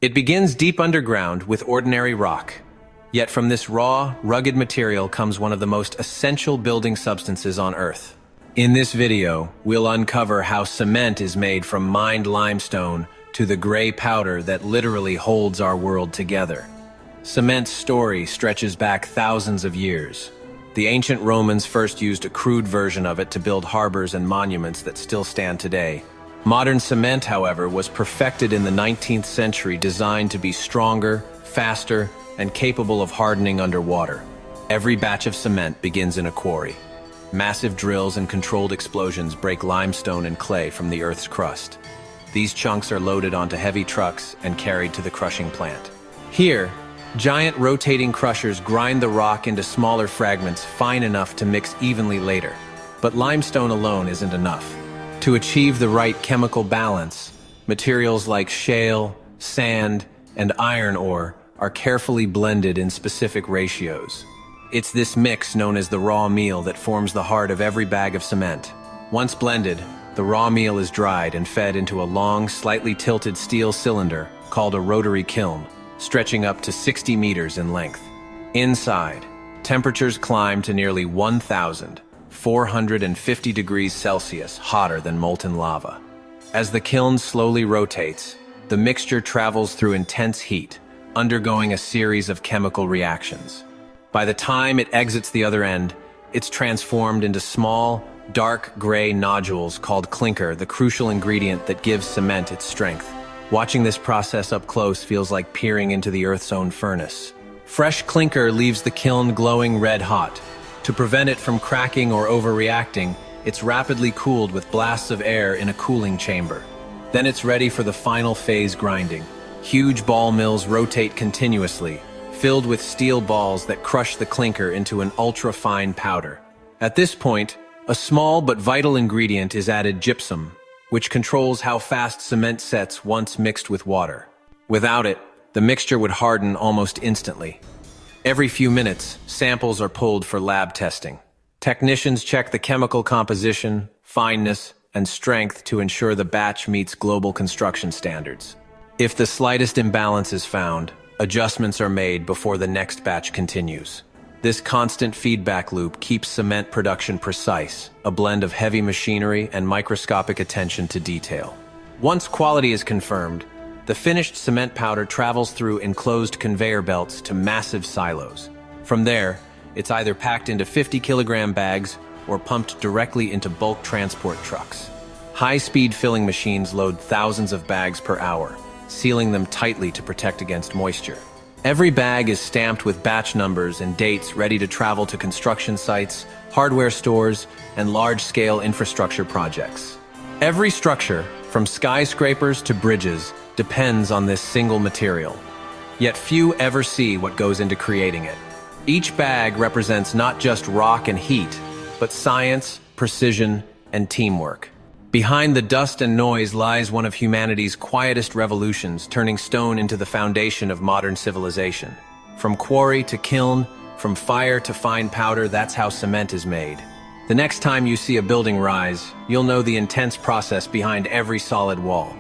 It begins deep underground with ordinary rock. Yet from this raw, rugged material comes one of the most essential building substances on Earth. In this video, we'll uncover how cement is made from mined limestone to the gray powder that literally holds our world together. Cement's story stretches back thousands of years. The ancient Romans first used a crude version of it to build harbors and monuments that still stand today. Modern cement, however, was perfected in the 19th century, designed to be stronger, faster, and capable of hardening underwater. Every batch of cement begins in a quarry. Massive drills and controlled explosions break limestone and clay from the Earth's crust. These chunks are loaded onto heavy trucks and carried to the crushing plant. Here, giant rotating crushers grind the rock into smaller fragments fine enough to mix evenly later. But limestone alone isn't enough. To achieve the right chemical balance, materials like shale, sand, and iron ore are carefully blended in specific ratios. It's this mix known as the raw meal that forms the heart of every bag of cement. Once blended, the raw meal is dried and fed into a long, slightly tilted steel cylinder called a rotary kiln, stretching up to 60 meters in length. Inside, temperatures climb to nearly 1,450 degrees Celsius, hotter than molten lava. As the kiln slowly rotates, the mixture travels through intense heat, undergoing a series of chemical reactions. By the time it exits the other end, it's transformed into small, dark gray nodules called clinker, the crucial ingredient that gives cement its strength. Watching this process up close feels like peering into the Earth's own furnace. Fresh clinker leaves the kiln glowing red hot. To prevent it from cracking or overreacting, it's rapidly cooled with blasts of air in a cooling chamber. Then it's ready for the final phase, grinding. Huge ball mills rotate continuously, filled with steel balls that crush the clinker into an ultra-fine powder. At this point, a small but vital ingredient is added: gypsum, which controls how fast cement sets once mixed with water. Without it, the mixture would harden almost instantly. Every few minutes, samples are pulled for lab testing. Technicians check the chemical composition, fineness, and strength to ensure the batch meets global construction standards. If the slightest imbalance is found, adjustments are made before the next batch continues. This constant feedback loop keeps cement production precise, a blend of heavy machinery and microscopic attention to detail. Once quality is confirmed, the finished cement powder travels through enclosed conveyor belts to massive silos. From there, it's either packed into 50-kilogram bags or pumped directly into bulk transport trucks. High-speed filling machines load thousands of bags per hour, sealing them tightly to protect against moisture. Every bag is stamped with batch numbers and dates, ready to travel to construction sites, hardware stores, and large-scale infrastructure projects. Every structure, from skyscrapers to bridges, depends on this single material. Yet few ever see what goes into creating it. Each bag represents not just rock and heat, but science, precision, and teamwork. Behind the dust and noise lies one of humanity's quietest revolutions, turning stone into the foundation of modern civilization. From quarry to kiln, from fire to fine powder, that's how cement is made. The next time you see a building rise, you'll know the intense process behind every solid wall.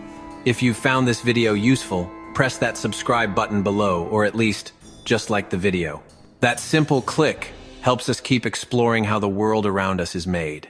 If you've found this video useful, press that subscribe button below, or at least, just like the video. That simple click helps us keep exploring how the world around us is made.